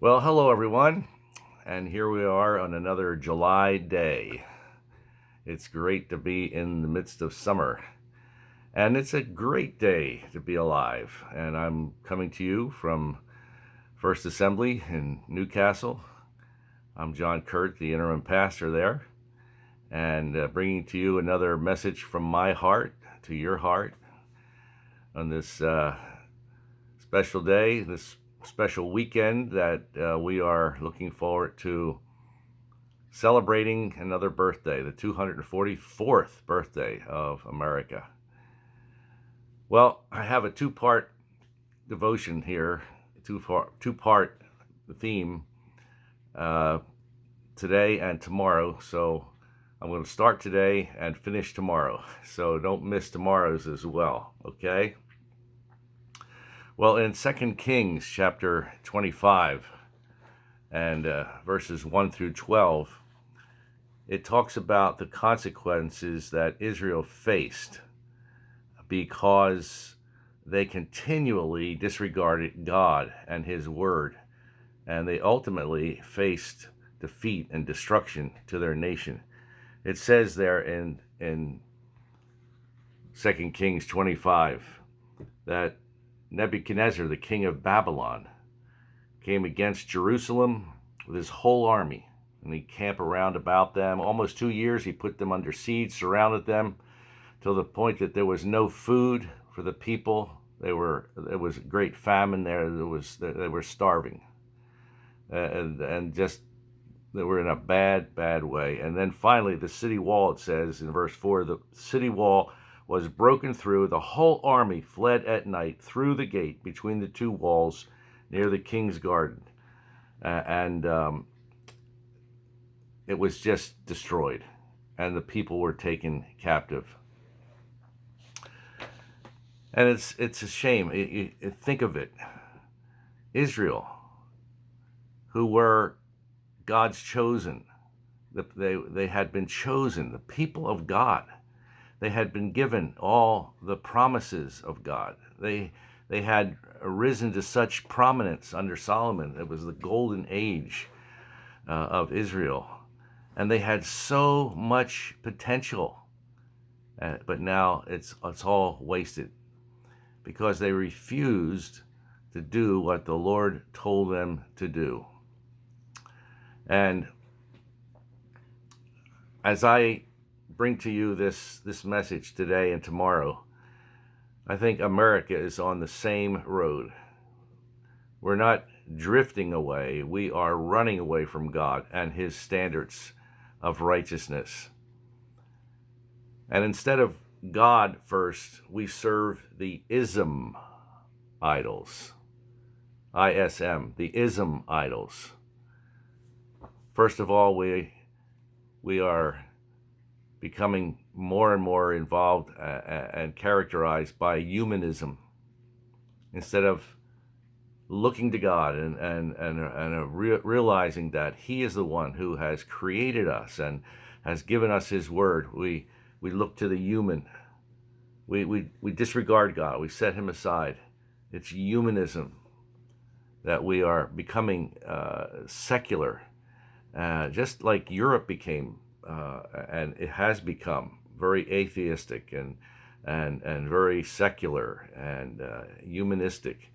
Well, hello everyone, and here we are on another July day. It's great to be in the midst of summer, and it's a great day to be alive. And I'm coming to you from First Assembly in Newcastle. I'm John Kuert, the interim pastor there, and bringing to you another message from my heart to your heart on this special day, this special weekend that we are looking forward to celebrating another birthday, the 244th birthday of America. Well, I have a two-part devotion here, two-part theme today and tomorrow. So I'm going to start today and finish tomorrow. So don't miss tomorrow's as well, okay? Well, in 2 Kings chapter 25 and verses 1 through 12, it talks about the consequences that Israel faced because they continually disregarded God and His Word, and they ultimately faced defeat and destruction to their nation. It says there in 2 Kings 25 that Nebuchadnezzar, the king of Babylon, came against Jerusalem with his whole army, and he camped around about them. Almost 2 years he put them under siege, surrounded them, till the point that there was no food for the people. There was great famine there. They were starving, and just they were in a bad way. And then finally, the city wall, it says in verse 4, the city wall was broken through. The whole army fled at night through the gate between the two walls near the king's garden, and it was just destroyed, and the people were taken captive. And it's a shame. Think of it. Israel, who were God's chosen, they had been chosen, the people of God. They had been given all the promises of God. They had risen to such prominence under Solomon. It was the golden age of Israel. And they had so much potential. But now it's all wasted because they refused to do what the Lord told them to do. And as I bring to you this message today and tomorrow, I think America is on the same road. We're not drifting away. We are running away from God and His standards of righteousness. And instead of God first, we serve the ism idols. ISM, the ism idols. First of all, we are becoming more and more involved and characterized by humanism instead of looking to God and realizing that He is the one who has created us and has given us His word. We look to the human. We disregard God. We set Him aside. It's humanism that we are becoming secular, just like Europe became, and it has become very atheistic and very secular and humanistic,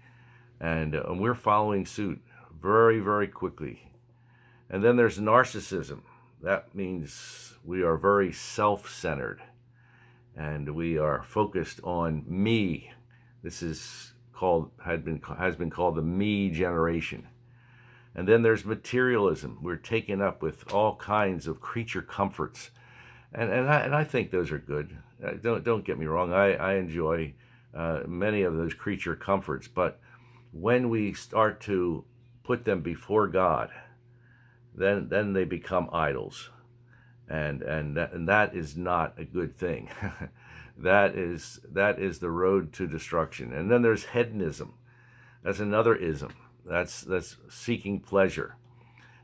and we're following suit very quickly. And then there's narcissism. That means we are very self-centered, and we are focused on me. This is has been called the me generation. And then there's materialism. We're taken up with all kinds of creature comforts, and I think those are good. Don't get me wrong. I enjoy many of those creature comforts, but when we start to put them before God, then they become idols, and that is not a good thing. that is the road to destruction. And then there's hedonism. That's another ism. That's seeking pleasure,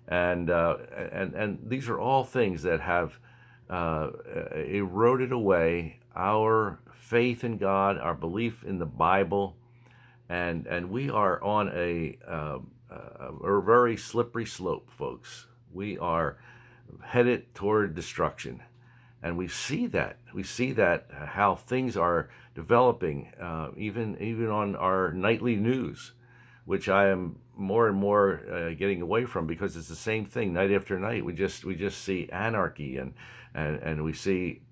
and these are all things that have eroded away our faith in God, our belief in the Bible, and we are on a very slippery slope, folks. We are headed toward destruction, and we see that how things are developing, even on our nightly news, which I am more and more getting away from, because it's the same thing night after night. We just see anarchy, and we see,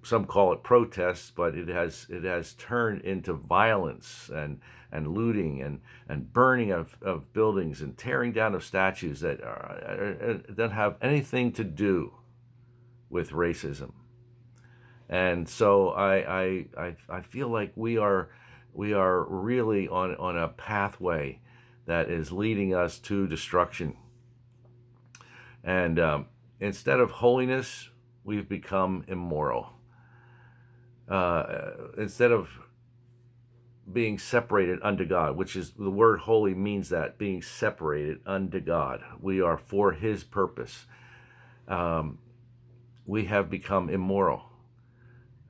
some call it protests, but it has turned into violence and looting and burning of buildings and tearing down of statues that don't have anything to do with racism. And so I feel like we are really on a pathway that is leading us to destruction. And instead of holiness, we've become immoral. Instead of being separated unto God, which is the word holy means, that being separated unto God, we are for His purpose. We have become immoral.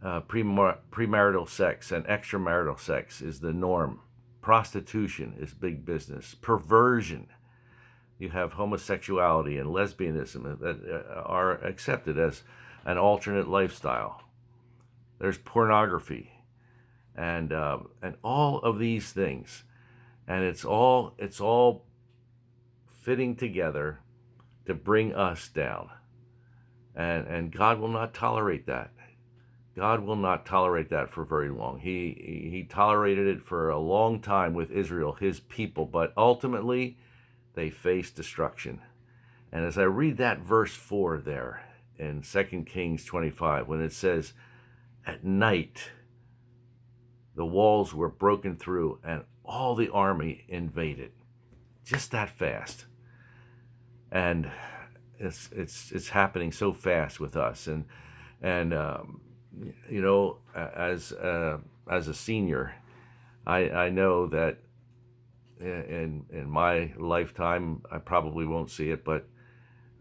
Premarital sex and extramarital sex is the norm. Prostitution is big business. Perversion. You have homosexuality and lesbianism that are accepted as an alternate lifestyle. There's pornography, and all of these things, and it's all fitting together to bring us down, and God will not tolerate that. God will not tolerate that for very long. He tolerated it for a long time with Israel, His people, but ultimately they faced destruction. And as I read that verse 4 there in 2 Kings 25, when it says, at night the walls were broken through and all the army invaded, just that fast. And it's happening so fast with us. And as a senior, I know that in my lifetime I probably won't see it, but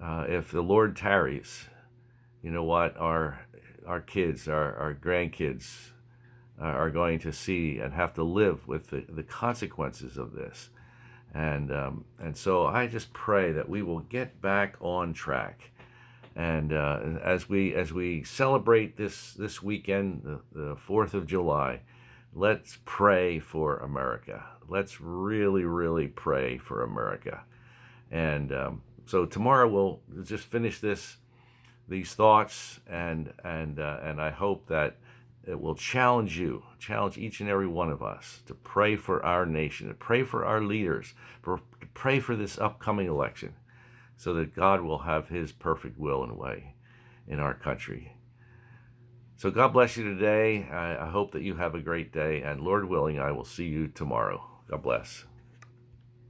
if the Lord tarries, you know what, our kids, our grandkids are going to see and have to live with the consequences of this. And so I just pray that we will get back on track. And as we celebrate this weekend, the 4th of July, let's pray for America. Let's really, really pray for America. And so tomorrow we'll just finish these thoughts, and I hope that it will challenge each and every one of us to pray for our nation, to pray for our leaders, to pray for this upcoming election, so that God will have His perfect will and way in our country. So God bless you today. I hope that you have a great day, and Lord willing, I will see you tomorrow. God bless.